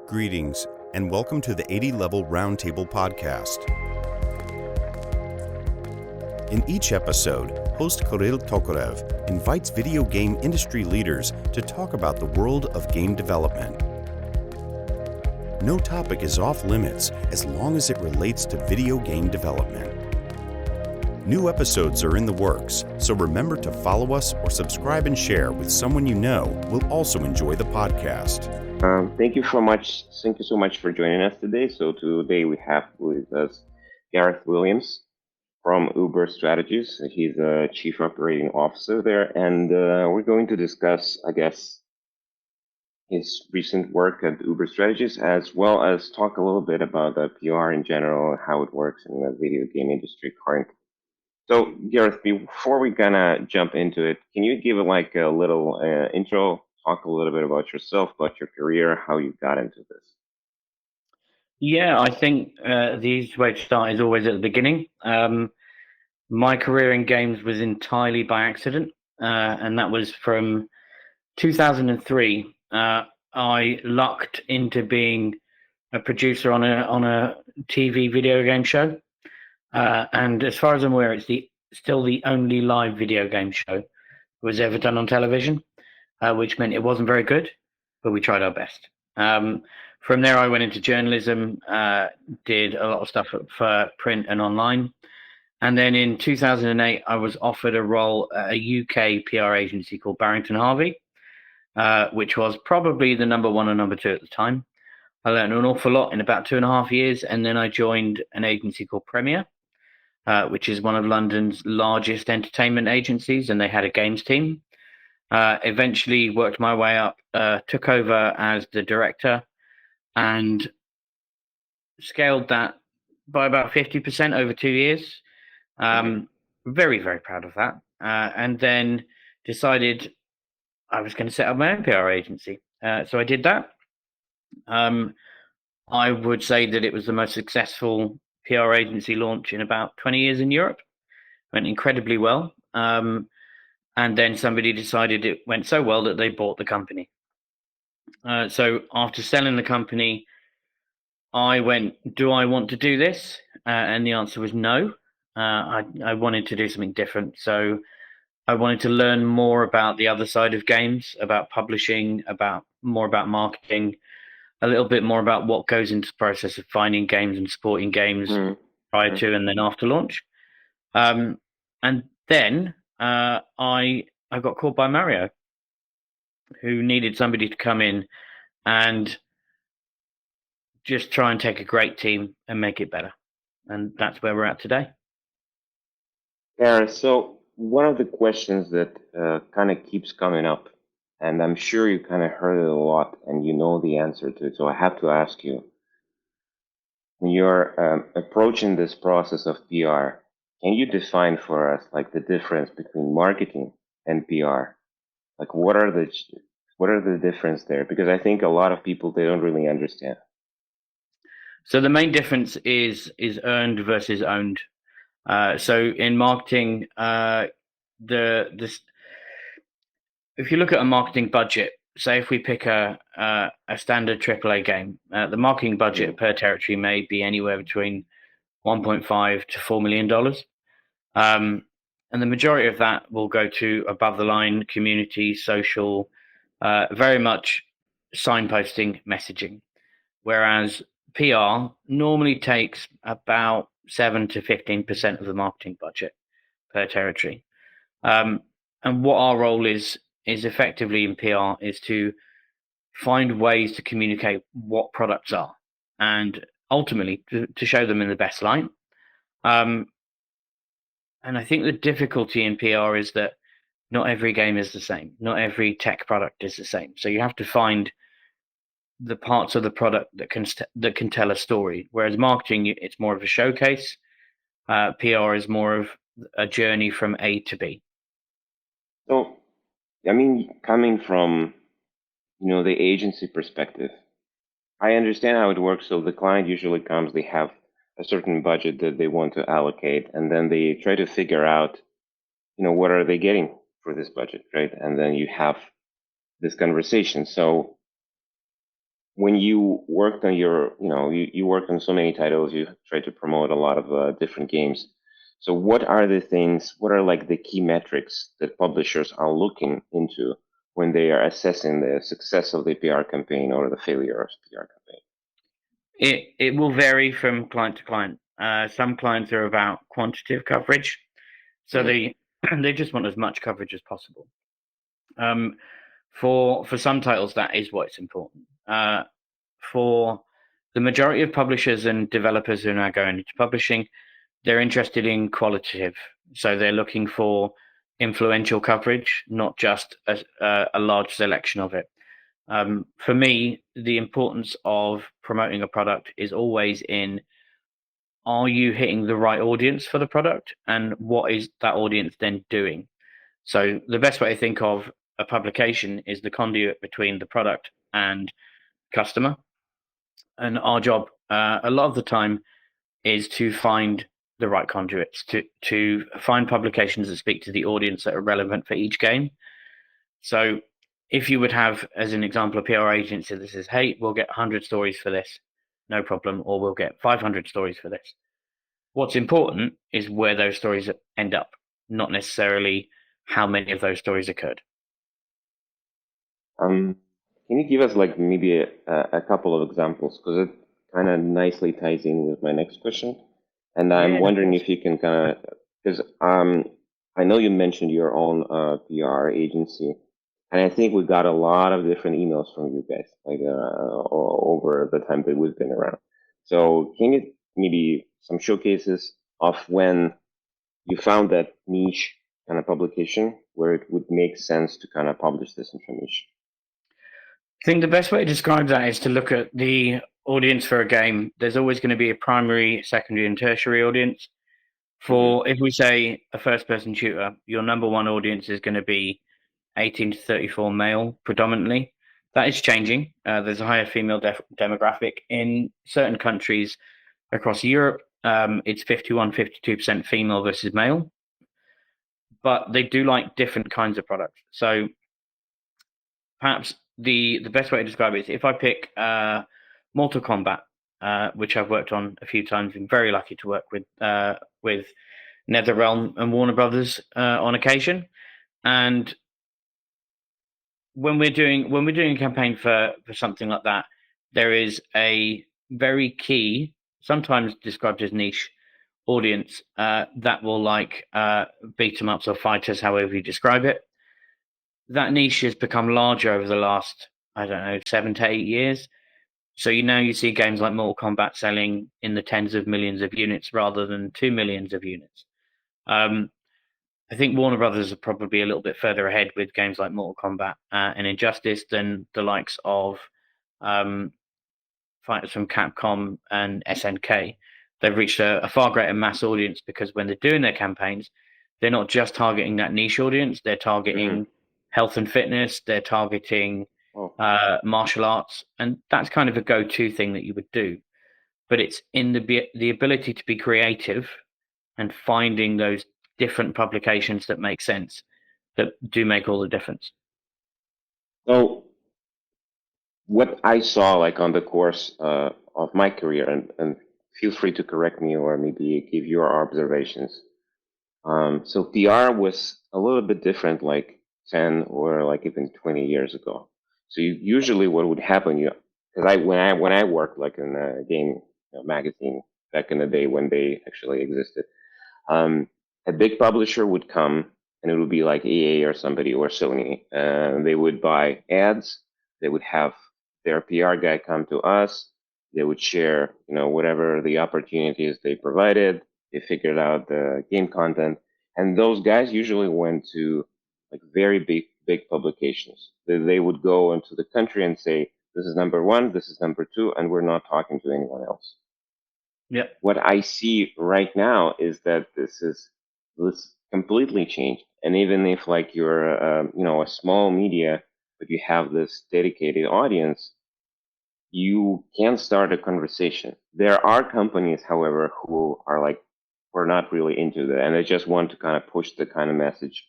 Greetings, and welcome to the 80-Level Roundtable podcast. In each episode, host Kirill Tokarev invites video game industry leaders to talk about the world of game development. No topic is off limits as long as it relates to video game development. New episodes are in the works, so remember to follow us or subscribe and share with someone you know will also enjoy the podcast. Thank you so much for joining us today. So today we have with us Gareth Williams from ÜberStrategist. He's a Chief Operating Officer there, and we're going to discuss, I guess, his recent work at ÜberStrategist, as well as talk a little bit about the PR in general, how it works in the video game industry currently. So, Gareth, before we gonna jump into it, can you give like a little intro? Talk a little bit about yourself, about your career, how you got into this. Yeah, I think the easiest way to start is always at the beginning. My career in games was entirely by accident, and that was from 2003. I lucked into being a producer on a TV video game show, and as far as I'm aware, it's still the only live video game show that was ever done on television. Which meant it wasn't very good, but we tried our best. From there, I went into journalism, did a lot of stuff for print and online. And then in 2008, I was offered a role at a UK PR agency called Barrington Harvey, which was probably the number one or number two at the time. I learned an awful lot in about 2.5 years. And then I joined an agency called Premier, which is one of London's largest entertainment agencies, and they had a games team. Eventually worked my way up, took over as the director, and scaled that by about 50% over 2 years. Very, very proud of that. And then decided I was going to set up my own PR agency. So I did that. I would say that it was the most successful PR agency launch in about 20 years in Europe. Went incredibly well. And then somebody decided it went so well that they bought the company. So after selling the company, I went, do I want to do this? And the answer was no. I wanted to do something different. So I wanted to learn more about the other side of games, about publishing, more about marketing, a little bit more about what goes into the process of finding games and supporting games prior to and then after launch. And then I got called by Mario, who needed somebody to come in and just try and take a great team and make it better. And that's where we're at today. Gareth, so one of the questions that kind of keeps coming up, and I'm sure you kind of heard it a lot and you know the answer to it, so I have to ask you, when you're approaching this process of PR, can you define for us like the difference between marketing and PR? Like what are the difference there? Because I think a lot of people, they don't really understand. So the main difference is earned versus owned. So in marketing, if you look at a marketing budget, say if we pick a standard AAA game, the marketing budget per territory may be anywhere between $1.5 to $4 million. And the majority of that will go to above the line, community, social, very much signposting, messaging. Whereas PR normally takes about 7 to 15% of the marketing budget per territory. And what our role is effectively in PR is to find ways to communicate what products are and ultimately to show them in the best light. And I think the difficulty in PR is that not every game is the same. Not every tech product is the same. So you have to find the parts of the product that can tell a story. Whereas marketing, it's more of a showcase. PR is more of a journey from A to B. So, I mean, coming from, the agency perspective, I understand how it works. So the client usually comes, they have a certain budget that they want to allocate, and then they try to figure out, what are they getting for this budget, right? And then you have this conversation. So when you worked on your, you worked on so many titles, you tried to promote a lot of different games. So what are the things, what are like the key metrics that publishers are looking into when they are assessing the success of the PR campaign or the failure of the PR campaign? It will vary from client to client. Some clients are about quantitative coverage, so they just want as much coverage as possible. For some titles, that is what's important. For the majority of publishers and developers who are now going into publishing, they're interested in qualitative. So they're looking for influential coverage, not just a large selection of it. For me, the importance of promoting a product is always in, are you hitting the right audience for the product, and what is that audience then doing? So the best way to think of a publication is the conduit between the product and customer. And our job, a lot of the time, is to find the right conduits, to find publications that speak to the audience that are relevant for each game. So if you would have, as an example, a PR agency that says, hey, we'll get 100 stories for this, no problem, or we'll get 500 stories for this. What's important is where those stories end up, not necessarily how many of those stories occurred. Can you give us like maybe a couple of examples, because it kind of nicely ties in with my next question, and I'm wondering if you can kind of, because I know you mentioned your own PR agency, and I think we got a lot of different emails from you guys, like over the time that we've been around. So can you maybe some showcases of when you found that niche kind of publication where it would make sense to kind of publish this information? I think the best way to describe that is to look at the audience for a game. There's always going to be a primary, secondary, and tertiary audience. For, if we say, a first-person shooter, your number one audience is going to be 18 to 34 male predominantly. That is changing. There's a higher female demographic in certain countries across Europe. It's 51, 52% female versus male, but they do like different kinds of products. So perhaps the best way to describe it is, if I pick Mortal Kombat, which I've worked on a few times, I'm very lucky to work with NetherRealm and Warner Brothers on occasion. And when we're doing a campaign for something like that, there is a very key, sometimes described as niche, audience that will like beat 'em ups or fighters, however you describe it. That niche has become larger over the last, 7 to 8 years. So you see games like Mortal Kombat selling in the tens of millions of units rather than 2 millions of units. I think Warner Brothers are probably a little bit further ahead with games like Mortal Kombat and Injustice than the likes of fighters from Capcom and SNK. They've reached a far greater mass audience, because when they're doing their campaigns, they're not just targeting that niche audience, they're targeting health and fitness, they're targeting martial arts, and that's kind of a go-to thing that you would do. But it's in the ability to be creative and finding those different publications that make sense, that do make all the difference. So what I saw like on the course of my career, and feel free to correct me or maybe give your observations. So PR was a little bit different like 10 or like even 20 years ago. So usually what would happen, because when I worked like in a game magazine back in the day when they actually existed, a big publisher would come, and it would be like EA or somebody or Sony, and they would buy ads. They would have their PR guy come to us. They would share, whatever the opportunities they provided. They figured out the game content, and those guys usually went to like very big publications. They would go into the country and say, "This is number one, this is number two, and we're not talking to anyone else." Yeah. What I see right now is that this completely changed. And even if like you're a small media, but you have this dedicated audience, you can start a conversation. There are companies, however, who are like, we're not really into that, and they just want to kind of push the kind of message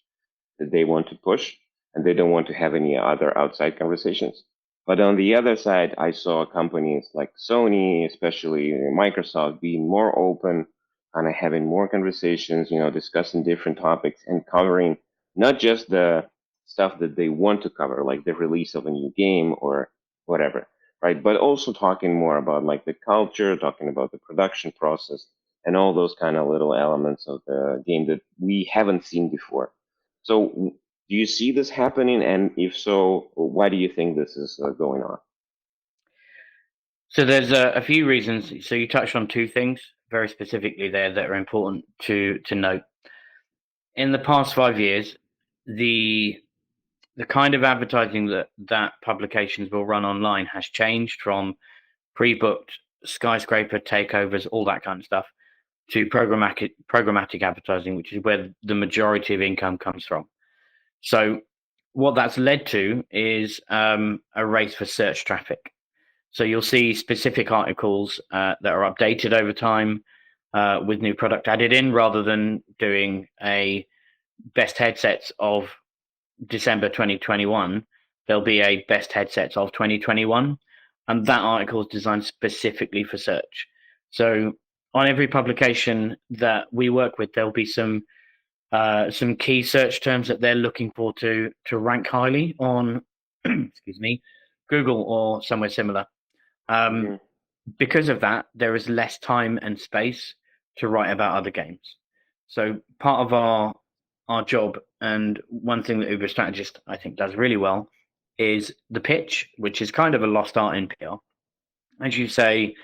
that they want to push, and they don't want to have any other outside conversations. But on the other side, I saw companies like Sony, especially Microsoft, being more open, kind of having more conversations, discussing different topics and covering not just the stuff that they want to cover, like the release of a new game or whatever, right? But also talking more about like the culture, talking about the production process and all those kind of little elements of the game that we haven't seen before. So do you see this happening? And if so, why do you think this is going on? So there's a few reasons. So you touched on two things very specifically there that are important to note. In the past 5 years, the kind of advertising that publications will run online has changed from pre-booked skyscraper takeovers, all that kind of stuff, to programmatic advertising, which is where the majority of income comes from. So what that's led to is a race for search traffic. So you'll see specific articles that are updated over time with new product added in, rather than doing a best headsets of December 2021. There'll be a best headsets of 2021, and that article is designed specifically for search. So on every publication that we work with, there'll be some key search terms that they're looking for to rank highly on excuse me, Google or somewhere similar. Because of that, there is less time and space to write about other games. So part of our job, and one thing that ÜberStrategist I think does really well, is the pitch, which is kind of a lost art in PR. As you say,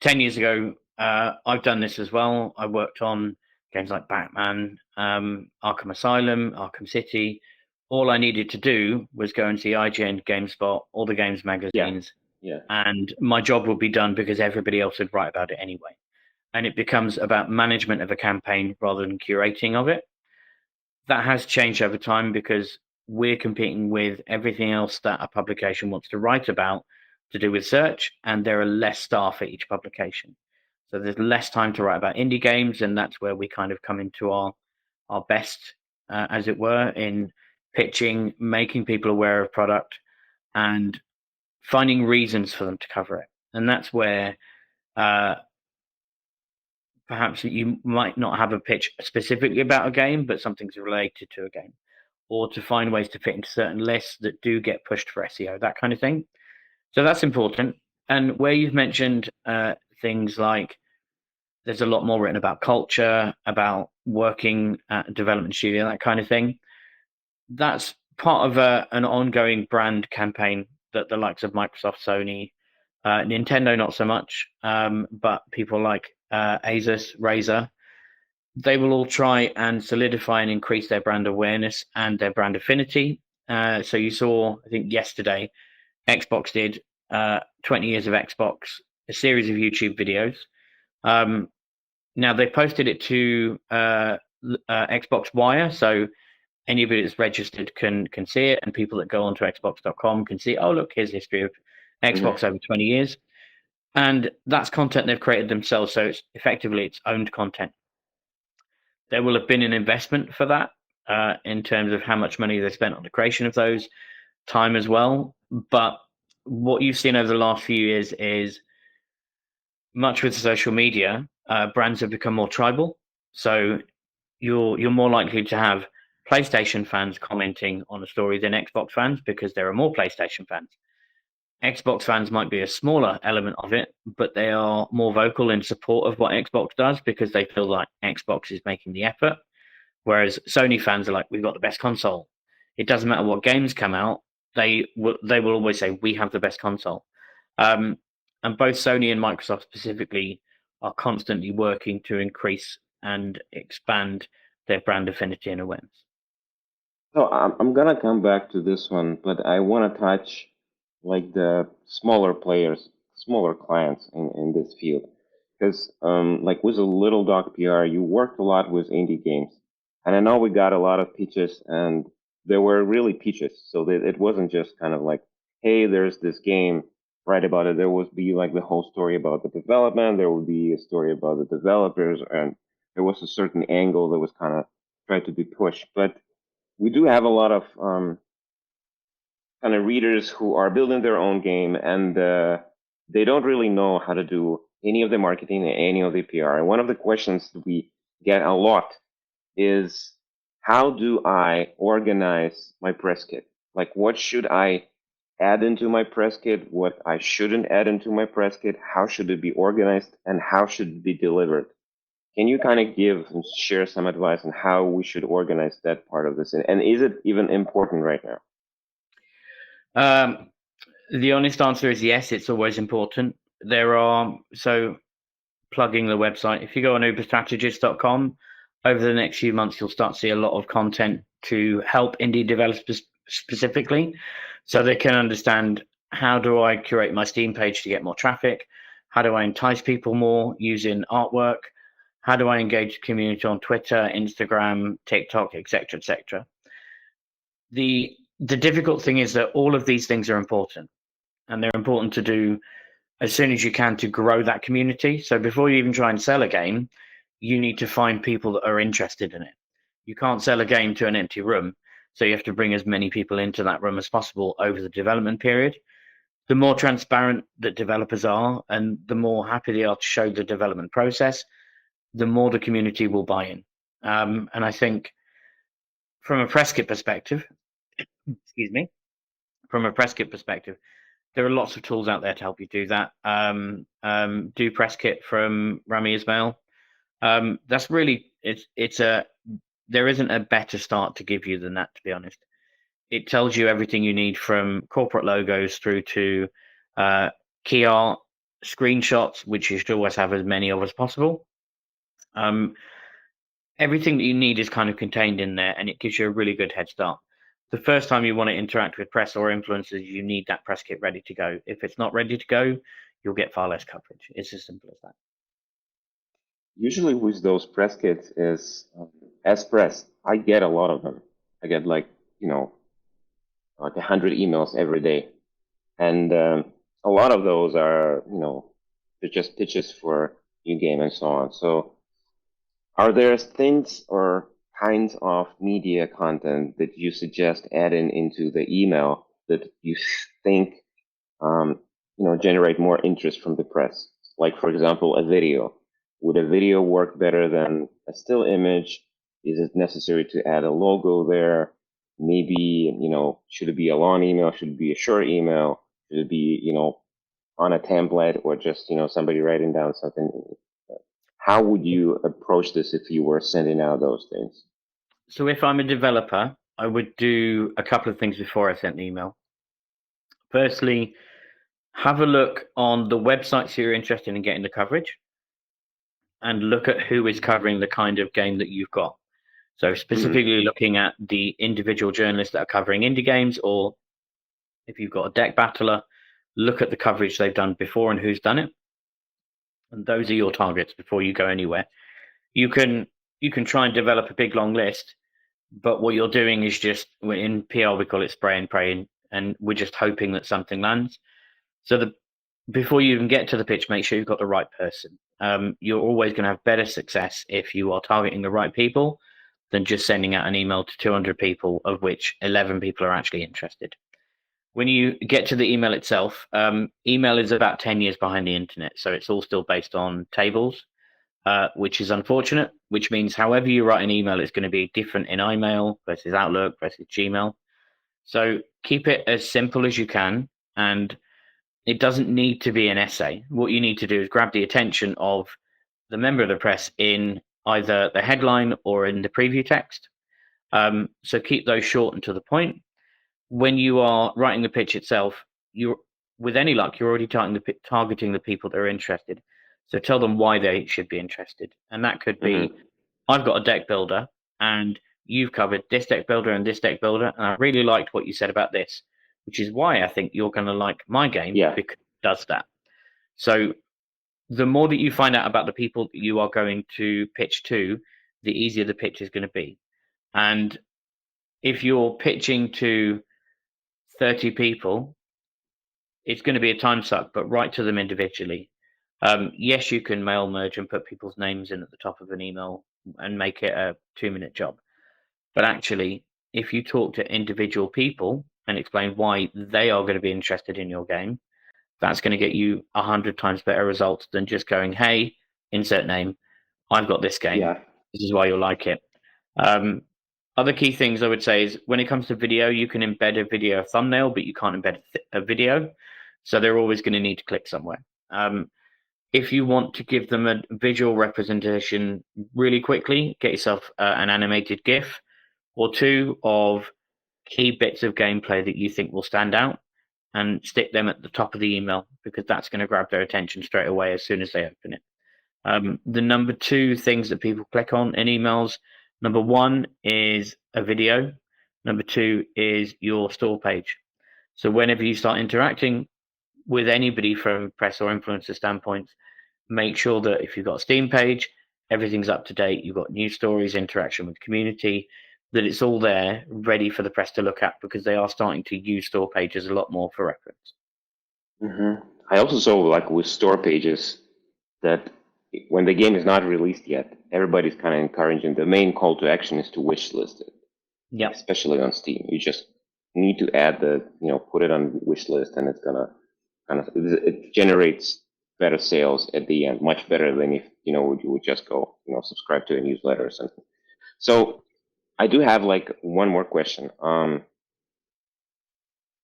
10 years ago, I've done this as well. I worked on games like Batman, Arkham Asylum, Arkham City. All I needed to do was go and see IGN, GameSpot, all the games magazines, and my job would be done because everybody else would write about it anyway. And it becomes about management of a campaign rather than curating of it. That has changed over time because we're competing with everything else that a publication wants to write about to do with search, and there are less staff at each publication. So there's less time to write about indie games, and that's where we kind of come into our best, as it were, in pitching, making people aware of product, and finding reasons for them to cover it. And that's where perhaps you might not have a pitch specifically about a game, but something's related to a game, or to find ways to fit into certain lists that do get pushed for SEO, that kind of thing. So that's important. And where you've mentioned things like there's a lot more written about culture, about working at a development studio, that kind of thing, that's part of an ongoing brand campaign that the likes of Microsoft, Sony, Nintendo not so much, but people like Asus, Razer, they will all try and solidify and increase their brand awareness and their brand affinity. So you saw, I think yesterday, Xbox did 20 years of Xbox, a series of YouTube videos. Now they posted it to Xbox Wire, so anybody that's registered can see it, and people that go onto Xbox.com can see, oh look, here's the history of Xbox over 20 years. And that's content they've created themselves, so it's effectively it's owned content. There will have been an investment for that in terms of how much money they spent on the creation of those, time as well. But what you've seen over the last few years is, much with social media, brands have become more tribal. So you're more likely to have PlayStation fans commenting on a story than Xbox fans, because there are more PlayStation fans. Xbox fans might be a smaller element of it, but they are more vocal in support of what Xbox does because they feel like Xbox is making the effort. Whereas Sony fans are like, we've got the best console. It doesn't matter what games come out, they will always say, we have the best console. And both Sony and Microsoft specifically are constantly working to increase and expand their brand affinity and awareness. So I'm gonna come back to this one, but I want to touch like the smaller players, smaller clients in this field, because like with a Little Dog PR, you worked a lot with indie games, and I know we got a lot of pitches, and there were really pitches, so that it wasn't just kind of like, hey, there's this game, write about it. There would be like the whole story about the development, there would be a story about the developers, and there was a certain angle that was kind of tried to be pushed, but we do have a lot of kind of readers who are building their own game, and they don't really know how to do any of the marketing, any of the PR. And one of the questions that we get a lot is, how do I organize my press kit? Like, what should I add into my press kit? What I shouldn't add into my press kit? How should it be organized? And how should it be delivered? Can you kind of give and share some advice on how we should organize that part of this? And is it even important right now? The honest answer is yes, it's always important. So plugging the website, if you go on ÜberStrategist.com, over the next few months, you'll start to see a lot of content to help indie developers specifically, so they can understand, how do I curate my Steam page to get more traffic? How do I entice people more using artwork? How do I engage the community on Twitter, Instagram, TikTok, etc., etc.? The difficult thing is that all of these things are important, and they're important to do as soon as you can to grow that community. So before you even try and sell a game, you need to find people that are interested in it. You can't sell a game to an empty room, so you have to bring as many people into that room as possible over the development period. The more transparent that developers are, and the more happy they are to show the development process, the more the community will buy in. And I think from a press kit perspective, from a press kit perspective, there are lots of tools out there to help you do that. Do press kit from Rami Ismail. That's really, there isn't a better start to give you than that, to be honest. It tells you everything you need, from corporate logos through to key art, screenshots, which you should always have as many of as possible. Everything that you need is kind of contained in there, and it gives you a really good head start. The first time you want to interact with press or influencers, you need that press kit ready to go. If it's not ready to go, you'll get far less coverage. It's as simple as that. Usually with those press kits is, as press, I get a lot of them. I get like 100 emails every day. And a lot of those are, they're just pitches for new game and so on. So are there things or kinds of media content that you suggest adding into the email that you think generate more interest from the press? Like, for example, a video. Would a video work better than a still image? Is it necessary to add a logo there? Maybe, should it be a long email? Should it be a short email? Should it be, on a template, or just, somebody writing down something? How would you approach this if you were sending out those things? So if I'm a developer, I would do a couple of things before I sent the email. Firstly, have a look on the websites you're interested in getting the coverage, and look at who is covering the kind of game that you've got. So specifically looking at the individual journalists that are covering indie games, or if you've got a deck battler, look at the coverage they've done before and who's done it. And those are your targets before you go anywhere. You can try and develop a big long list, but what you're doing is just, in PR we call it spray and pray, and we're just hoping that something lands. So before you even get to the pitch, make sure you've got the right person. You're always going to have better success if you are targeting the right people than just sending out an email to 200 people, of which 11 people are actually interested. When you get to the email itself, email is about 10 years behind the internet, so it's all still based on tables, which is unfortunate, which means however you write an email, it's going to be different in iMail versus Outlook versus Gmail. So keep it as simple as you can, and it doesn't need to be an essay. What you need to do is grab the attention of the member of the press in either the headline or in the preview text. So keep those short and to the point. When you are writing the pitch itself, with any luck, you're already targeting the people that are interested. So tell them why they should be interested. And that could be, I've got a deck builder, and you've covered this deck builder and this deck builder, and I really liked what you said about this, which is why I think you're going to like my game, because it does that. So the more that you find out about the people that you are going to pitch to, the easier the pitch is going to be. And if you're pitching to 30 people, it's going to be a time suck, but write to them individually. Yes, you can mail merge and put people's names in at the top of an email and make it a 2-minute job. But actually, if you talk to individual people, and explain why they are going to be interested in your game, that's going to get you 100 times better results than just going, hey, insert name, I've got this game. Yeah. This is why you'll like it. Other key things I would say is when it comes to video, you can embed a video thumbnail, but you can't embed a video. So they're always going to need to click somewhere. If you want to give them a visual representation really quickly, get yourself an animated GIF or two of key bits of gameplay that you think will stand out and stick them at the top of the email, because that's going to grab their attention straight away as soon as they open it. The number two things that people click on in emails, number one is a video. Number two is your store page. So whenever you start interacting with anybody from press or influencer standpoint, make sure that if you've got a Steam page, everything's up to date. You've got news stories, interaction with community, that it's all there ready for the press to look at, because they are starting to use store pages a lot more for reference. Mm-hmm. I also saw, like, with store pages, that when the game is not released yet, everybody's kind of encouraging. The main call to action is to wishlist it. Yeah. Especially on Steam. You just need to add put it on wishlist, and it's gonna it generates better sales at the end, much better than if you would just go subscribe to a newsletter or something. So I do have one more question. Kind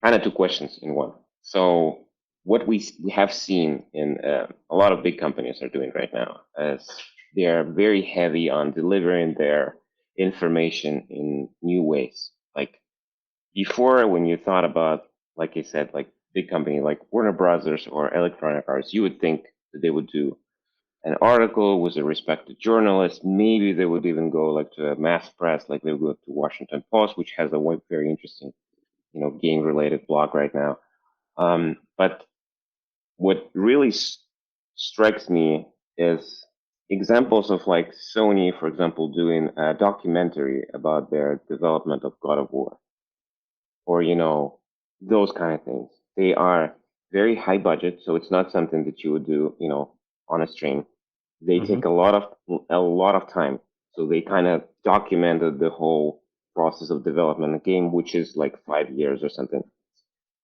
of two questions in one. So what we have seen in a lot of big companies are doing right now is they are very heavy on delivering their information in new ways. Like before, when you thought about, like I said, like big company like Warner Brothers or Electronic Arts, you would think that they would do an article with a respected journalist. Maybe they would even go to a mass press, like they would go to Washington Post, which has a very interesting, game related blog right now. But what really strikes me is examples of Sony, for example, doing a documentary about their development of God of War, or those kind of things. They are very high budget, so it's not something that you would do on a stream. They take a lot of time, so they kind of documented the whole process of development of a game, which is 5 years or something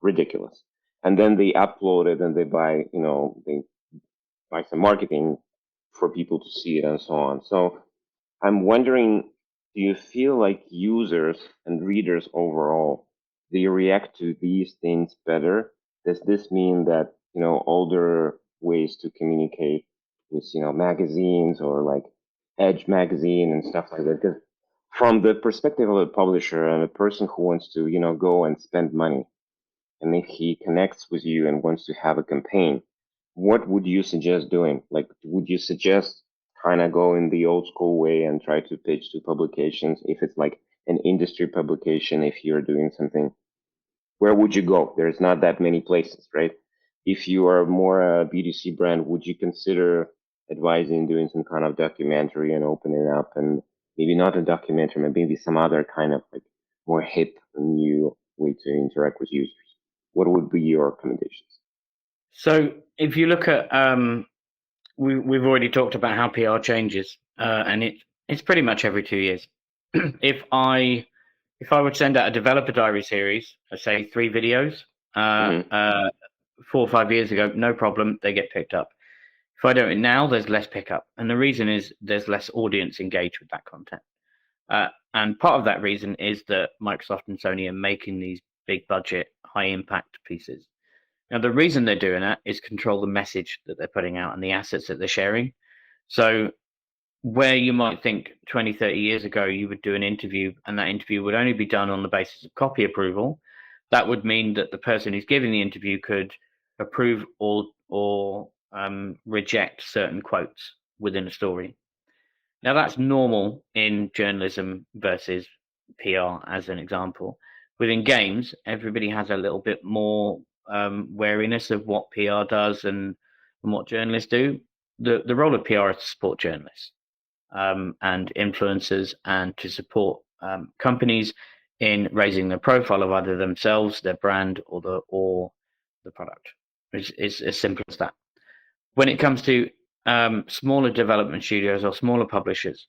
ridiculous. And then they upload it, and they buy some marketing for people to see it and so on. So I'm wondering, do you feel like users and readers overall, they react to these things better? Does this mean that older ways to communicate with magazines or Edge magazine and stuff like that? Because from the perspective of a publisher and a person who wants to go and spend money, and if he connects with you and wants to have a campaign, what would you suggest doing? Would you suggest kind of go in the old school way and try to pitch to publications? If it's an industry publication, if you're doing something, where would you go? There's not that many places, right? If you are more a B2C brand, would you consider advising doing some kind of documentary and opening up, and maybe not a documentary, but maybe some other kind of more hip and new way to interact with users? What would be your recommendations? So if you look at, we've already talked about how PR changes, and it's pretty much every 2 years. If I would send out a developer diary series, let's say 3 videos, 4 or 5 years ago, no problem, they get picked up. If I do it now, there's less pickup, and the reason is there's less audience engaged with that content. And part of that reason is that Microsoft and Sony are making these big budget, high impact pieces. Now, the reason they're doing that is control the message that they're putting out and the assets that they're sharing. So where you might think 20, 30 years ago, you would do an interview and that interview would only be done on the basis of copy approval, that would mean that the person who's giving the interview could approve or reject certain quotes within a story. Now, that's normal in journalism versus PR, as an example. Within games, everybody has a little bit more wariness of what PR does and what journalists do. The role of PR is to support journalists and influencers, and to support companies in raising the profile of either themselves, their brand, or the product. It's as simple as that. When it comes to smaller development studios or smaller publishers,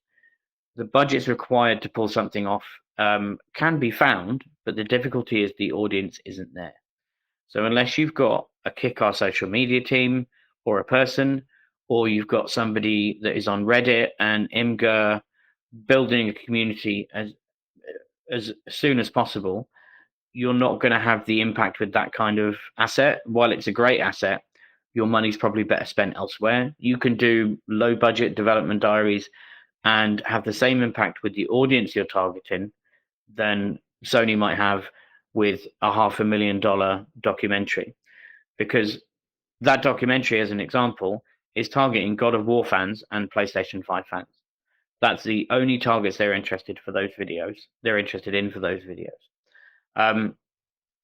the budgets required to pull something off can be found, but the difficulty is the audience isn't there. So unless you've got a kick-ass social media team or a person, or you've got somebody that is on Reddit and Imgur building a community as soon as possible, you're not going to have the impact with that kind of asset. While it's a great asset, your money's probably better spent elsewhere. You can do low budget development diaries and have the same impact with the audience you're targeting than Sony might have with a $500,000 documentary, because that documentary, as an example, is targeting God of War fans and PlayStation 5 fans. That's the only targets they're interested for those videos. They're interested in for those videos.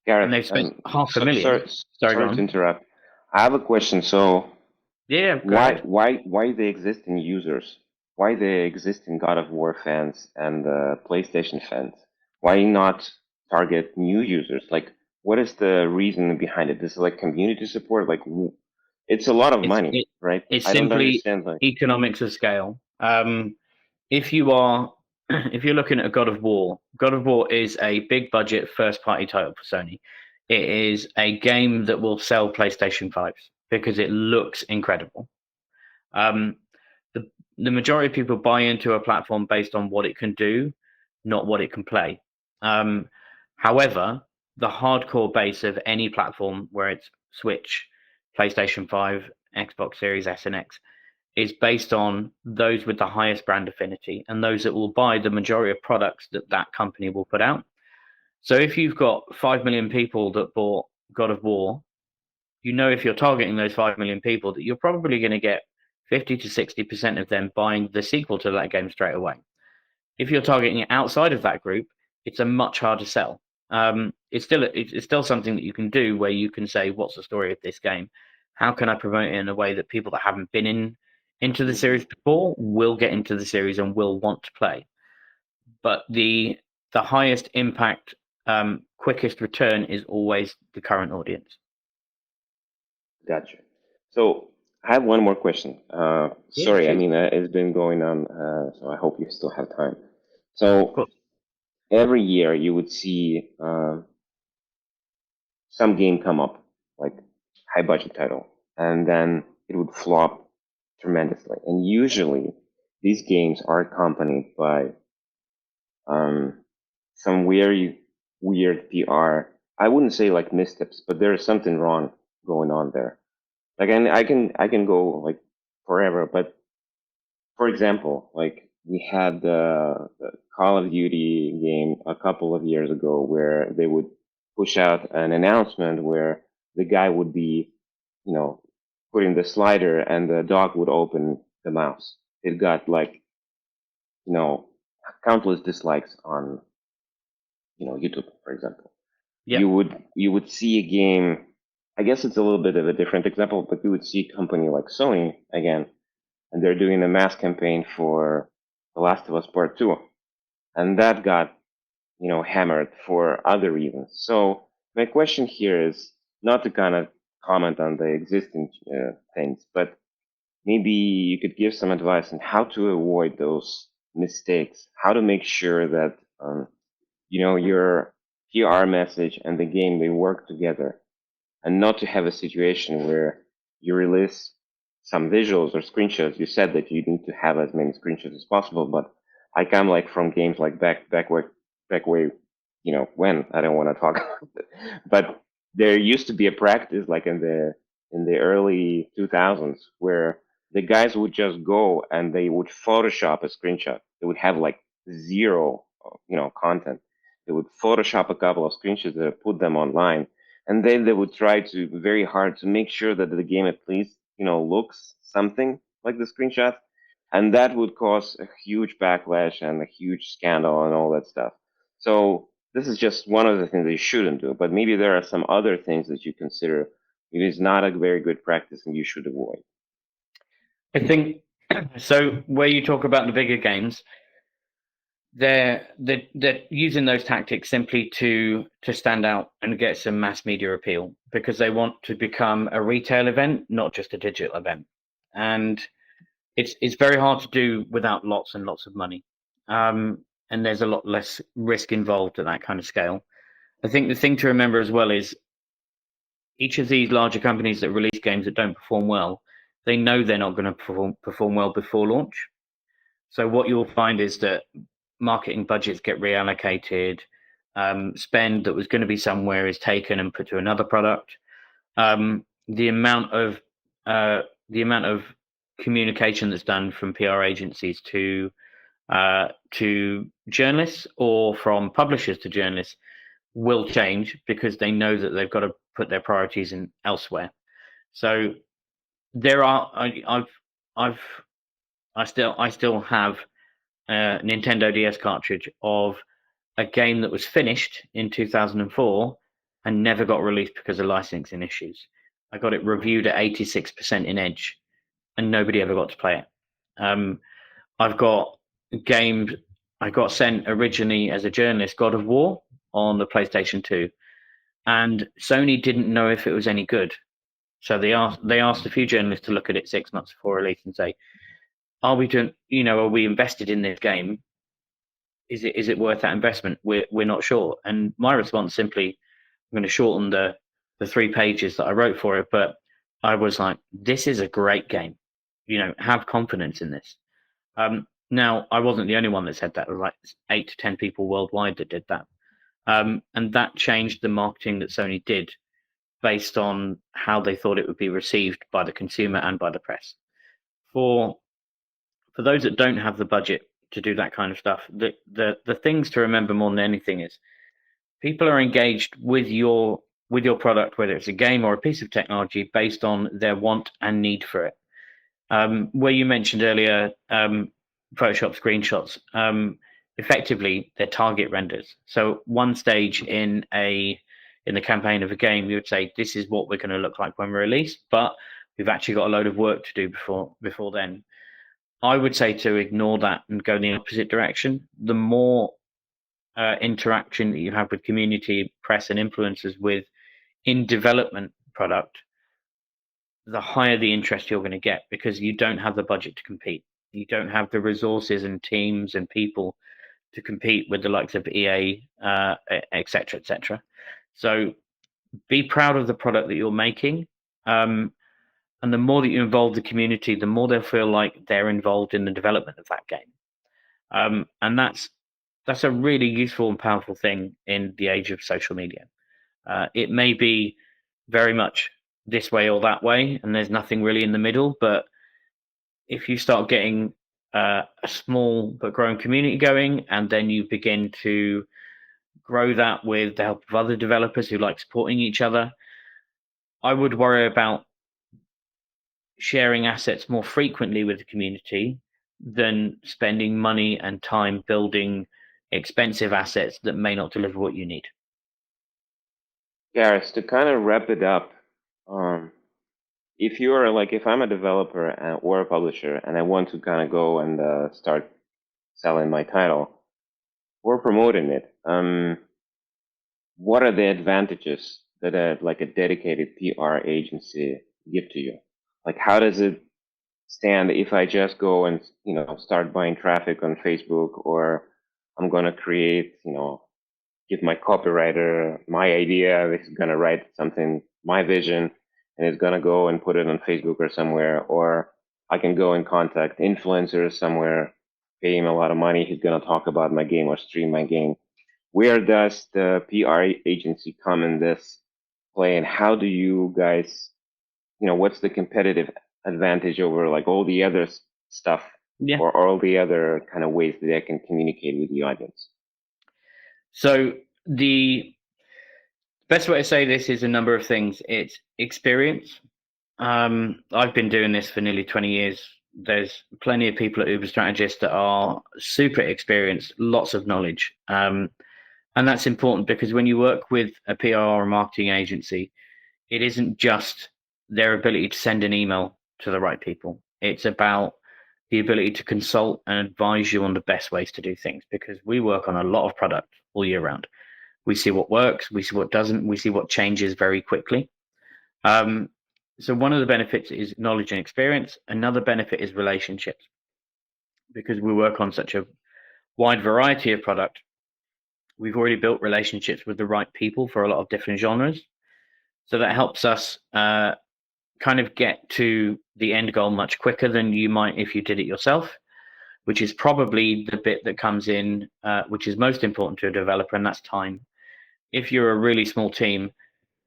Gareth, And they've spent $500,000. Sorry to interrupt. I have a question. So Yeah, why the existing users? Why the existing God of War fans and PlayStation fans? Why not target new users? Like, what is the reason behind it? This is like community support. Like, it's a lot of money, right? It's I don't simply understand. Like, economics of scale. If you're looking at a God of War is a big budget first party title for Sony. It is a game that will sell PlayStation 5s because it looks incredible. The majority of people buy into a platform based on what it can do, not what it can play. However, the hardcore base of any platform, where it's Switch, PlayStation 5, Xbox Series S and X, is based on those with the highest brand affinity and those that will buy the majority of products that company will put out. So if you've got 5 million people that bought God of War, if you're targeting those 5 million people, that you're probably going to get 50 to 60% of them buying the sequel to that game straight away. If you're targeting outside of that group, it's a much harder sell. It's still something that you can do, where you can say, what's the story of this game? How can I promote it in a way that people that haven't been into the series before will get into the series and will want to play? But the highest impact, quickest return is always the current audience. Gotcha. So I have one more question. Sorry, I mean, it's been going on, so I hope you still have time. So every year you would see some game come up, like high budget title, and then it would flop tremendously. And usually these games are accompanied by some weird PR. I wouldn't say like missteps, but there's something wrong going on there. Like, and I can go like forever, but for example, like we had the Call of Duty game a couple of years ago where they would push out an announcement where the guy would be, putting the slider and the dog would open the mouse. It got like, countless dislikes on, YouTube, for example. Yep. You would see a game. I guess it's a little bit of a different example, but you would see a company like Sony again, and they're doing a mass campaign for The Last of Us Part 2. And that got, hammered for other reasons. So my question here is not to kind of comment on the existing things, but maybe you could give some advice on how to avoid those mistakes, how to make sure that, your PR message and the game, they work together, and not to have a situation where you release some visuals or screenshots. You said that you need to have as many screenshots as possible, but I come like from games like back way, when I don't want to talk about it. But there used to be a practice like in the early 2000s where the guys would just go and they would Photoshop a screenshot. They would have like zero, content. They would Photoshop a couple of screenshots and put them online. And then they would try to very hard to make sure that the game at least, looks something like the screenshot. And that would cause a huge backlash and a huge scandal and all that stuff. So this is just one of the things that you shouldn't do. But maybe there are some other things that you consider it is not a very good practice and you should avoid. I think so. Where you talk about the bigger games, they're using those tactics simply to stand out and get some mass media appeal, because they want to become a retail event, not just a digital event. And it's very hard to do without lots and lots of money. And there's a lot less risk involved at that kind of scale. I think the thing to remember as well is each of these larger companies that release games that don't perform well, they know they're not going to perform well before launch. So what you'll find is that marketing budgets get reallocated, spend that was going to be somewhere is taken and put to another product. The amount of communication that's done from PR agencies to journalists or from publishers to journalists will change because they know that they've got to put their priorities in elsewhere. So there are I still have a Nintendo DS cartridge of a game that was finished in 2004 and never got released because of licensing issues. I got it reviewed at 86% in Edge, and nobody ever got to play it. I've got games I got sent originally as a journalist, God of War, on the PlayStation 2, and Sony didn't know if it was any good. So they asked a few journalists to look at it 6 months before release and say, are we invested in this game? Is it worth that investment? We're not sure. And my response simply, I'm going to shorten the 3 pages that I wrote for it, but I was like, this is a great game. Have confidence in this. Now, I wasn't the only one that said that. There were like 8 to 10 people worldwide that did that. And that changed the marketing that Sony did based on how they thought it would be received by the consumer and by the press. For those that don't have the budget to do that kind of stuff, the things to remember more than anything is people are engaged with your product, whether it's a game or a piece of technology, based on their want and need for it. Where you mentioned earlier, Photoshop screenshots, effectively they're target renders. So one stage in the campaign of a game, you would say, this is what we're going to look like when we release, but we've actually got a load of work to do before then. I would say to ignore that and go in the opposite direction. The more interaction that you have with community, press, and influencers with in development product, the higher the interest you're going to get, because you don't have the budget to compete. You don't have the resources and teams and people to compete with the likes of EA, et cetera, et cetera. So be proud of the product that you're making. And the more that you involve the community, the more they'll feel like they're involved in the development of that game. And that's a really useful and powerful thing in the age of social media. It may be very much this way or that way, and there's nothing really in the middle. But if you start getting a small but growing community going, and then you begin to grow that with the help of other developers who like supporting each other, I would worry about sharing assets more frequently with the community than spending money and time building expensive assets that may not deliver what you need. Gareth, to kind of wrap it up, if I'm a developer or a publisher and I want to kind of go and start selling my title or promoting it, what are the advantages that a dedicated PR agency give to you? Like, how does it stand if I just go and start buying traffic on Facebook, or I'm gonna create, give my copywriter my idea, this is gonna write something, my vision, and it's gonna go and put it on Facebook or somewhere, or I can go and contact influencers somewhere, pay him a lot of money, he's gonna talk about my game or stream my game. Where does the PR agency come in this play, and how do you guys, what's the competitive advantage over like all the other stuff, or all the other kind of ways that they can communicate with the audience? So the best way to say this is a number of things. It's experience. I've been doing this for nearly 20 years. There's plenty of people at ÜberStrategist that are super experienced, lots of knowledge. And that's important because when you work with a PR or a marketing agency, it isn't just their ability to send an email to the right people. It's about the ability to consult and advise you on the best ways to do things, because we work on a lot of product all year round. We see what works, we see what doesn't, we see what changes very quickly. So one of the benefits is knowledge and experience. Another benefit is relationships, because we work on such a wide variety of product. We've already built relationships with the right people for a lot of different genres. So that helps us kind of get to the end goal much quicker than you might if you did it yourself, which is probably the bit that comes in, which is most important to a developer, and that's time. If you're a really small team,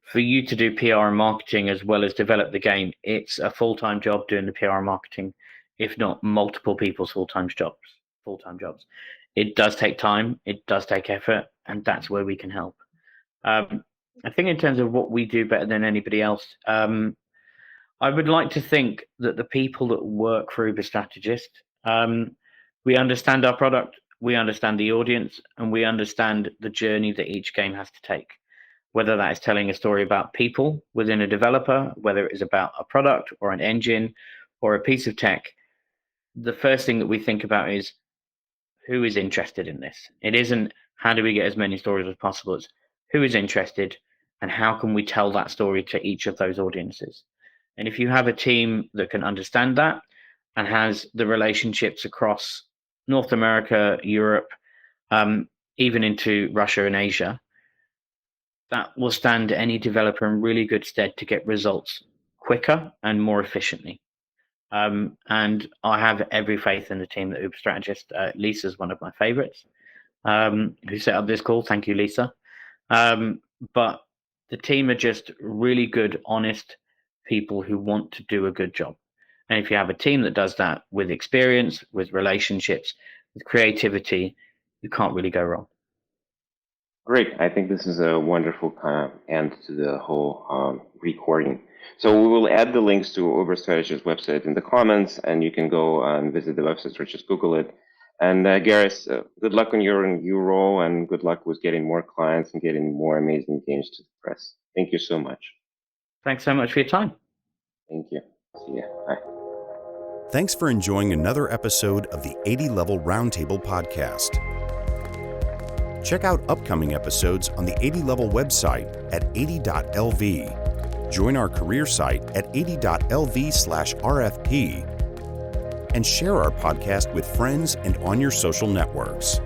for you to do PR and marketing as well as develop the game, it's a full-time job doing the PR and marketing, if not multiple people's full-time jobs. It does take time, it does take effort, and that's where we can help. I think in terms of what we do better than anybody else, I would like to think that the people that work for ÜberStrategist, we understand our product, we understand the audience, and we understand the journey that each game has to take. Whether that is telling a story about people within a developer, whether it is about a product or an engine or a piece of tech, the first thing that we think about is who is interested in this. It isn't how do we get as many stories as possible, it's who is interested and how can we tell that story to each of those audiences. And if you have a team that can understand that and has the relationships across North America, Europe, even into Russia and Asia, that will stand any developer in really good stead to get results quicker and more efficiently. And I have every faith in the team at ÜberStrategist. Lisa's one of my favorites, who set up this call. Thank you, Lisa. But the team are just really good, honest people who want to do a good job. And if you have a team that does that with experience, with relationships, with creativity, you can't really go wrong. Great. I think this is a wonderful kind of end to the whole recording. So we will add the links to ÜberStrategist's website in the comments, and you can go and visit the website or just Google it. And Gareth, good luck on your new role, and good luck with getting more clients and getting more amazing games to the press. Thank you so much. Thanks so much for your time. Thank you. See ya. Bye. Thanks for enjoying another episode of the 80 Level Roundtable podcast. Check out upcoming episodes on the 80 Level website at 80.lv. Join our career site at 80.lv/RFP. And share our podcast with friends and on your social networks.